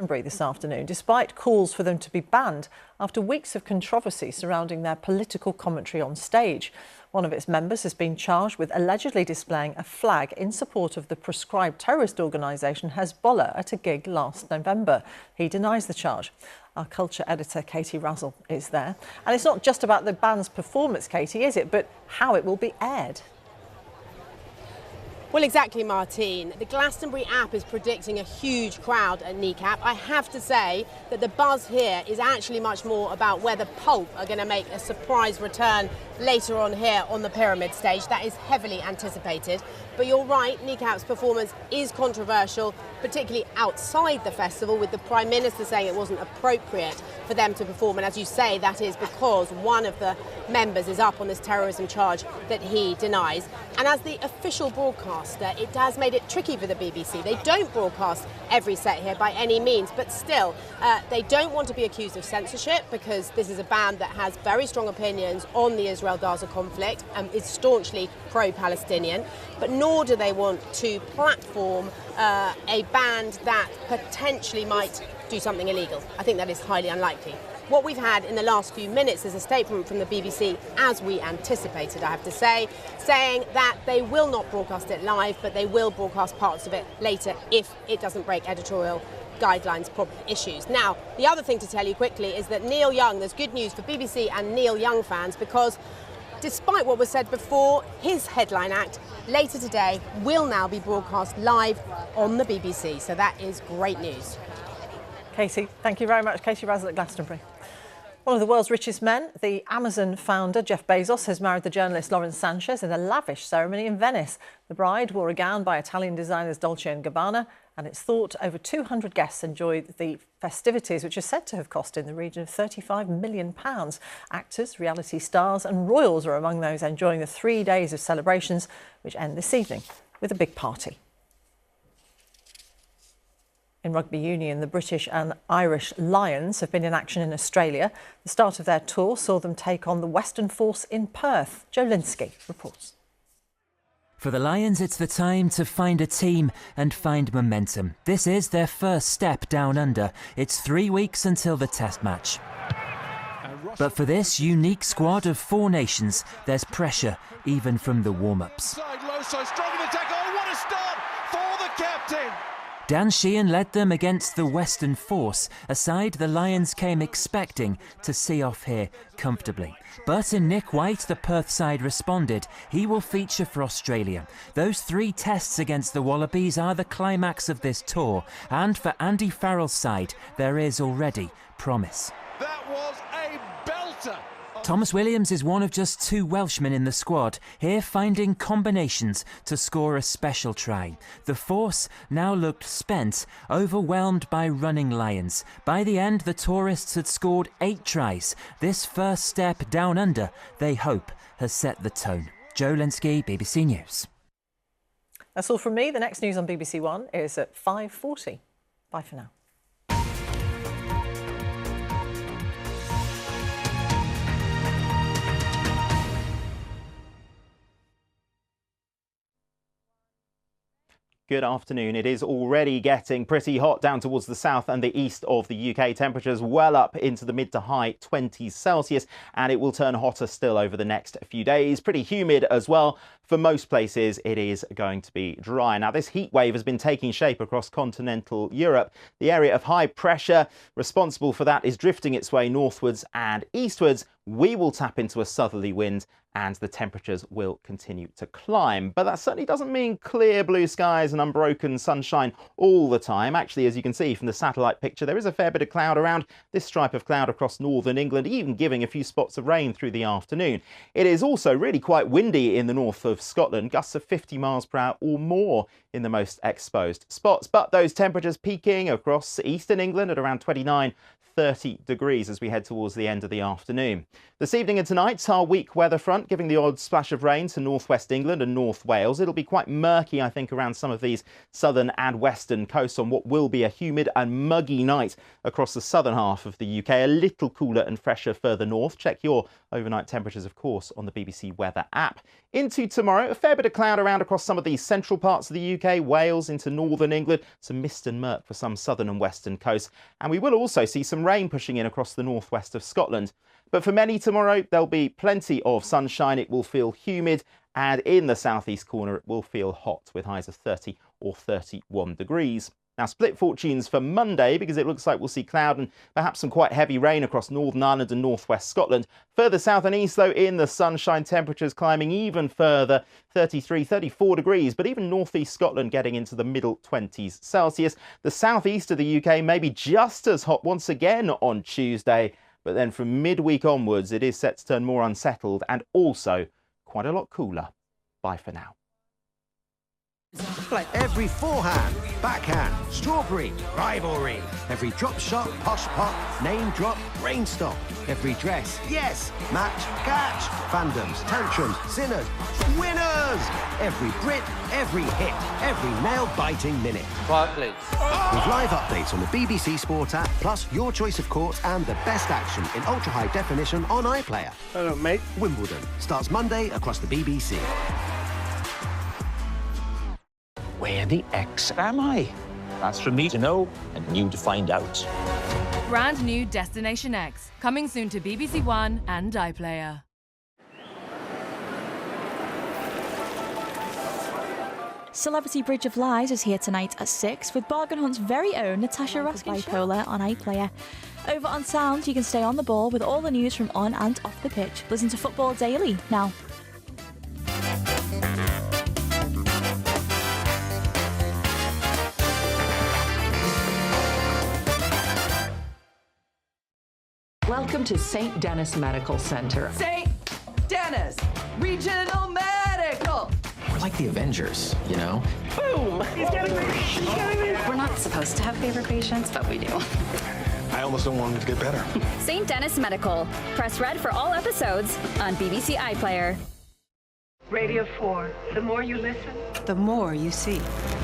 this afternoon, despite calls for them to be banned after weeks of controversy surrounding their political commentary on stage. One of its members has been charged with allegedly displaying a flag in support of the proscribed terrorist organisation Hezbollah at a gig last November. He denies the charge. Our culture editor, Katie Razzle, is there. And it's not just about the band's performance, Katie, is it? But how it will be aired. Well, exactly, Martine. The Glastonbury app is predicting a huge crowd at Kneecap. I have to say that the buzz here is actually much more about whether Pulp are going to make a surprise return later on here on the Pyramid stage. That is heavily anticipated. But you're right, Kneecap's performance is controversial, particularly outside the festival, with the Prime Minister saying it wasn't appropriate for them to perform. And as you say, that is because one of the members is up on this terrorism charge that he denies. And as the official broadcaster, it has made it tricky for the BBC. They don't broadcast every set here by any means, but still, they don't want to be accused of censorship because this is a band that has very strong opinions on the Israel-Gaza conflict and is staunchly pro-Palestinian, but nor do they want to platform a band that potentially might do something illegal. I think that is highly unlikely. What we've had in the last few minutes is a statement from the BBC, as we anticipated, I have to say, saying that they will not broadcast it live, but they will broadcast parts of it later if it doesn't break editorial guidelines issues. Now, the other thing to tell you quickly is that Neil Young, there's good news for BBC and Neil Young fans, because despite what was said before, his headline act later today will now be broadcast live on the BBC. So that is great news. Katie, thank you very much. Katie Razzle at Glastonbury. One of the world's richest men, the Amazon founder Jeff Bezos, has married the journalist Lauren Sanchez in a lavish ceremony in Venice. The bride wore a gown by Italian designers Dolce & Gabbana, and it's thought over 200 guests enjoyed the festivities, which are said to have cost in the region of £35 million. Actors, reality stars and royals are among those enjoying the 3 days of celebrations, which end this evening with a big party. In Rugby Union, the British and Irish Lions have been in action in Australia. The start of their tour saw them take on the Western Force in Perth. Joe Linsky reports. For the Lions, it's the time to find a team and find momentum. This is their first step down under. It's 3 weeks until the test match. But for this unique squad of 4 nations, there's pressure, even from the warm-ups. Dan Sheehan led them against the Western Force, a side the Lions came expecting to see off here comfortably. But in Nick White, the Perth side responded. He will feature for Australia. Those 3 tests against the Wallabies are the climax of this tour. And for Andy Farrell's side, there is already promise. That was a belter! Thomas Williams is one of just 2 Welshmen in the squad, here finding combinations to score a special try. The Force now looked spent, overwhelmed by running Lions. By the end, the tourists had scored 8 tries. This first step down under, they hope, has set the tone. Joe Linsky, BBC News. That's all from me. The next news on BBC One is at 5:40. Bye for now. Good afternoon. It is already getting pretty hot down towards the south and the east of the UK. Temperatures well up into the mid to high 20s Celsius, and it will turn hotter still over the next few days. Pretty humid as well. For most places, it is going to be dry. Now, this heat wave has been taking shape across continental Europe. The area of high pressure responsible for that is drifting its way northwards and eastwards. We will tap into a southerly wind and the temperatures will continue to climb. But that certainly doesn't mean clear blue skies and unbroken sunshine all the time. Actually, as you can see from the satellite picture, there is a fair bit of cloud around. This stripe of cloud across northern England, even giving a few spots of rain through the afternoon. It is also really quite windy in the north of Scotland, gusts of 50 miles per hour or more in the most exposed spots. But those temperatures peaking across eastern England at around 29-30 degrees as we head towards the end of the afternoon. This evening and tonight, our weak weather front front giving the odd splash of rain to northwest England and North Wales. It'll be quite murky, I think, around some of these southern and western coasts on what will be a humid and muggy night across the southern half of the UK. A little cooler and fresher further north. Check your overnight temperatures, of course, on the BBC Weather app. Into tomorrow, a fair bit of cloud around across some of the central parts of the UK, Wales into northern England, some mist and murk for some southern and western coasts. And we will also see some rain pushing in across the northwest of Scotland. But for many tomorrow, there'll be plenty of sunshine. It will feel humid, and in the southeast corner, it will feel hot with highs of 30 or 31 degrees. Now, split fortunes for Monday, because it looks like we'll see cloud and perhaps some quite heavy rain across Northern Ireland and northwest Scotland. Further south and east, though, in the sunshine, temperatures climbing even further, 33, 34 degrees, but even northeast Scotland getting into the middle 20s Celsius. The southeast of the UK may be just as hot once again on Tuesday, but then from midweek onwards, it is set to turn more unsettled and also quite a lot cooler. Bye for now. Every forehand, backhand, strawberry, rivalry. Every drop shot, posh pop, name drop, brainstorm. Every dress, yes, match, catch. Fandoms, tantrums, sinners, winners. Every Brit, every hit, every nail-biting minute. Quiet, please. With live updates on the BBC Sport app, plus your choice of courts and the best action in ultra-high definition on iPlayer. Hello, mate. Wimbledon starts Monday across the BBC. Where the X am I? That's for me to know and you to find out. Brand new Destination X, coming soon to BBC One and iPlayer. Celebrity Bridge of Lies is here tonight at 6 with Bargain Hunt's very own Natasha Bipolar on iPlayer. Over on Sound, you can stay on the ball with all the news from on and off the pitch. Listen to Football Daily now. Welcome to St. Denis Medical Center. St. Denis Regional Medical. We're like the Avengers, you know? Boom! He's getting me! He's getting me! We're not supposed to have favorite patients, but we do. I almost don't want him to get better. St. Denis Medical. Press red for all episodes on BBC iPlayer. Radio 4. The more you listen, the more you see.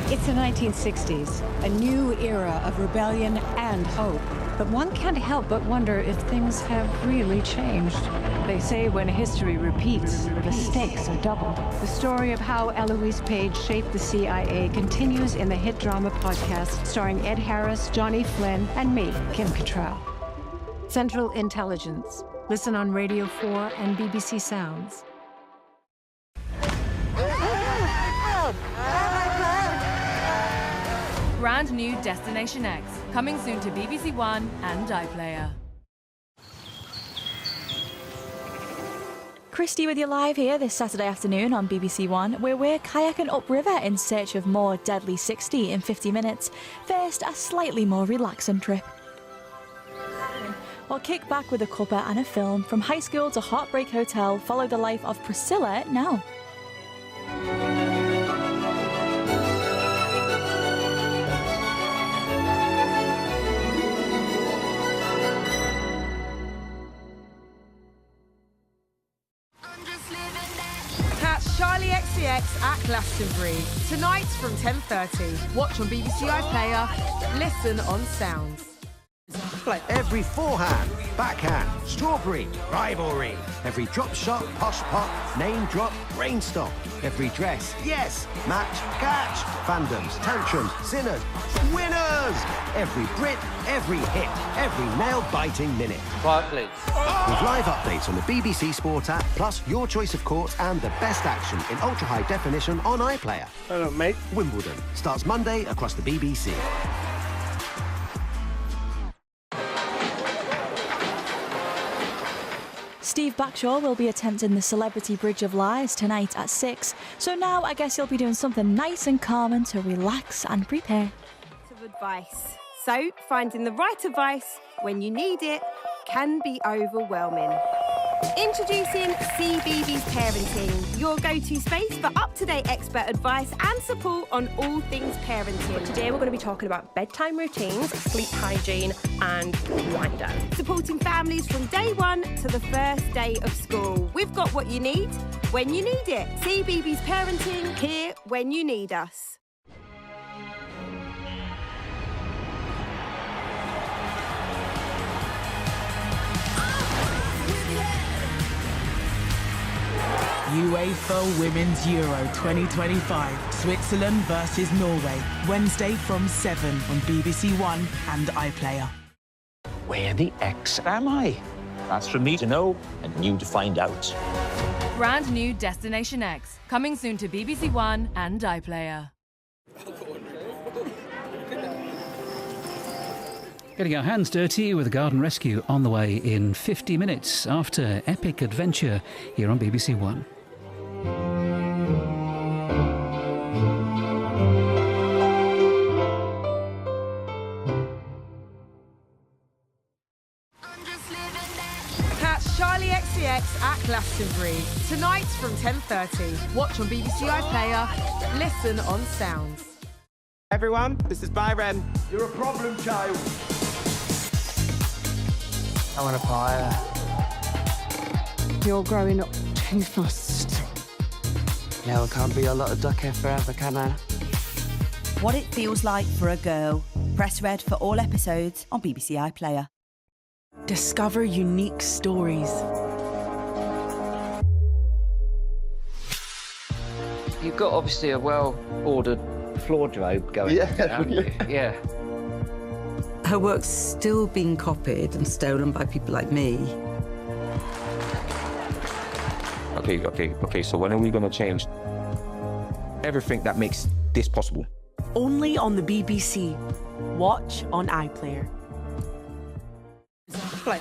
It's the 1960s, a new era of rebellion and hope. But one can't help but wonder if things have really changed. They say when history repeats, the stakes are doubled. The story of how Eloise Page shaped the CIA continues in the hit drama podcast starring Ed Harris, Johnny Flynn, and me, Kim Cattrall. Central Intelligence. Listen on Radio 4 and BBC Sounds. Brand new Destination X, coming soon to BBC One and iPlayer. Christy with you live here this Saturday afternoon on BBC One, where we're kayaking upriver in search of more deadly 60 in 50 minutes. First, a slightly more relaxing trip. We'll kick back with a cuppa and a film. From high school to Heartbreak Hotel, follow the life of Priscilla now. Charlie XCX at Glastonbury. Tonight from 10:30. Watch on BBC iPlayer. Listen on Sounds. Every forehand, backhand, strawberry, rivalry. Every drop shot, posh pop, name drop, brainstorm. Every dress, yes, match, catch. Fandoms, tantrums, sinners, winners. Every Brit, every hit, every nail-biting minute. Quiet, please. With live updates on the BBC Sport app, plus your choice of courts and the best action in ultra-high definition on iPlayer. Hello, mate. Wimbledon starts Monday across the BBC. Steve Backshaw will be attempting the Celebrity Bridge of Lies tonight at 6. So now I guess you'll be doing something nice and calming to relax and prepare. Of advice. So finding the right advice when you need it can be overwhelming. Introducing CBeebies Parenting, your go-to space for up-to-date expert advice and support on all things parenting. Today we're going to be talking about bedtime routines, sleep hygiene and wind down. Supporting families from day one to the first day of school. We've got what you need when you need it. CBeebies Parenting, here when you need us. UEFA Women's Euro 2025, Switzerland versus Norway, Wednesday from 7 on BBC One and iPlayer. Where the X am I? That's for me to know and you to find out. Brand new Destination X, coming soon to BBC One and iPlayer. Getting our hands dirty with a garden rescue on the way in 50 minutes after epic adventure here on BBC One. Catch Charlie XCX at Glastonbury tonight from 10:30. Watch on BBC iPlayer. Listen on Sounds. Everyone, this is Byron. You're a problem child. I want a fire. You're growing up too fast. Yeah, I can't be a lot of duck hair forever, can I? What it feels like for a girl. Press red for all episodes on BBC iPlayer. Discover unique stories. You've got obviously a well-ordered wardrobe going. Yeah. Her work's still being copied and stolen by people like me. Okay, so when are we going to change everything that makes this possible? Only on the BBC. Watch on iPlayer.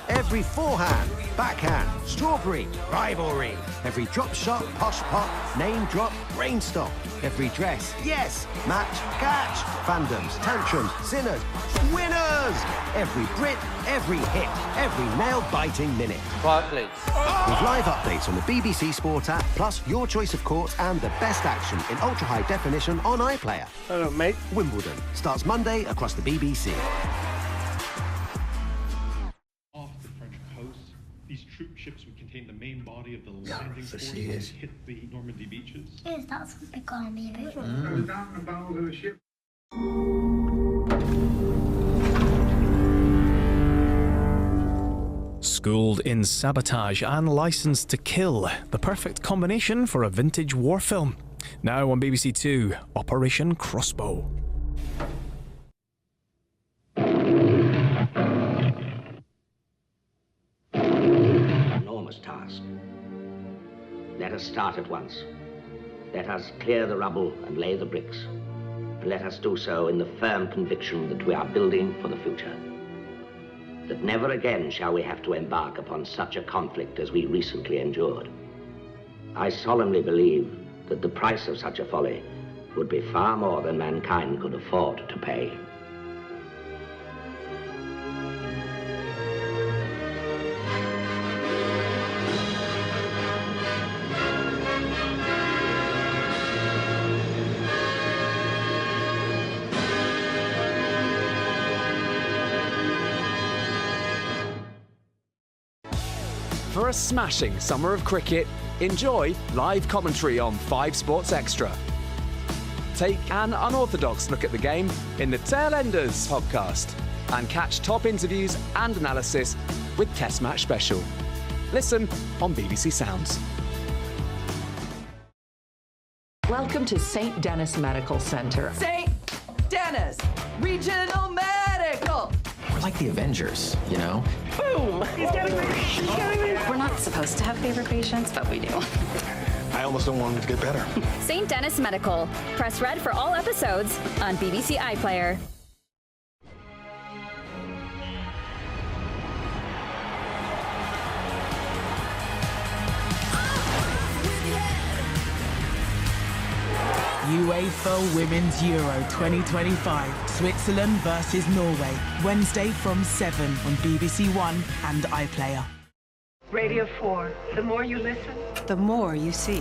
Every forehand, backhand, strawberry, rivalry. Every drop shot, posh pop, name drop, brain stop. Every dress, yes, match, catch. Fandoms, tantrums, sinners, winners. Every Brit, every hit, every nail-biting minute. Quiet, please. With live updates on the BBC Sport app, plus your choice of courts and the best action in ultra-high definition on iPlayer. Hello, mate. Wimbledon starts Monday across the BBC. These troop ships would contain the main body of the landing force when they hit the Normandy beaches. Yes, that's what they call me. Down the bow of the ship. Schooled in sabotage and licensed to kill, the perfect combination for a vintage war film. Now on BBC Two, Operation Crossbow. Task. Let us start at once. Let us clear the rubble and lay the bricks. And let us do so in the firm conviction that we are building for the future. That never again shall we have to embark upon such a conflict as we recently endured. I solemnly believe that the price of such a folly would be far more than mankind could afford to pay. For a smashing summer of cricket, enjoy live commentary on 5 Sports Extra. Take an unorthodox look at the game in the Tailenders podcast and catch top interviews and analysis with Test Match Special. Listen on BBC Sounds. Welcome to St. Denis Medical Centre. St. Denis Regional Medical. We're like the Avengers, you know? Boom! He's getting me! He's getting me! We're not supposed to have favorite patients, but we do. I almost don't want him to get better. St. Denis Medical. Press red for all episodes on BBC iPlayer. UEFA Women's Euro 2025, Switzerland versus Norway, Wednesday from 7 on BBC One and iPlayer. Radio 4, the more you listen, The more you see.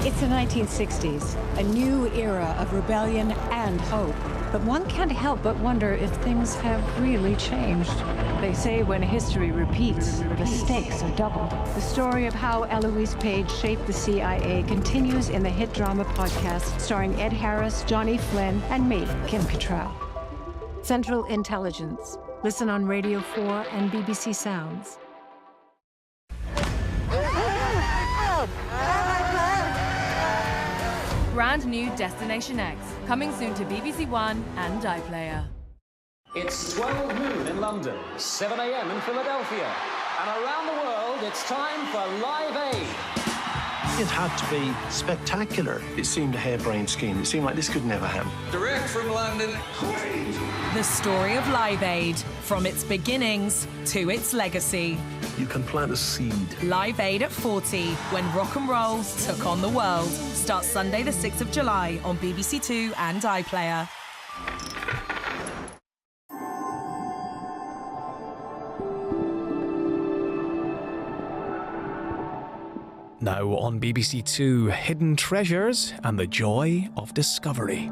It's the 1960s, a new era of rebellion and hope. But one can't help but wonder if things have really changed. They say when history repeats, the stakes are doubled. The story of how Eloise Page shaped the CIA continues in the hit drama podcast starring Ed Harris, Johnny Flynn, and me, Kim Cattrall. Central Intelligence. Listen on Radio 4 and BBC Sounds. Brand new Destination X, coming soon to BBC One and iPlayer. It's 12 noon in London, 7 a.m. in Philadelphia, and around the world, it's time for Live Aid. It had to be spectacular. It seemed a harebrained scheme. It seemed like this could never happen. Direct from London. The story of Live Aid, from its beginnings to its legacy. You can plant a seed. Live Aid at 40, when rock and roll took on the world. Starts Sunday the 6th of July on BBC Two and iPlayer. Now on BBC Two, Hidden Treasures and the Joy of Discovery.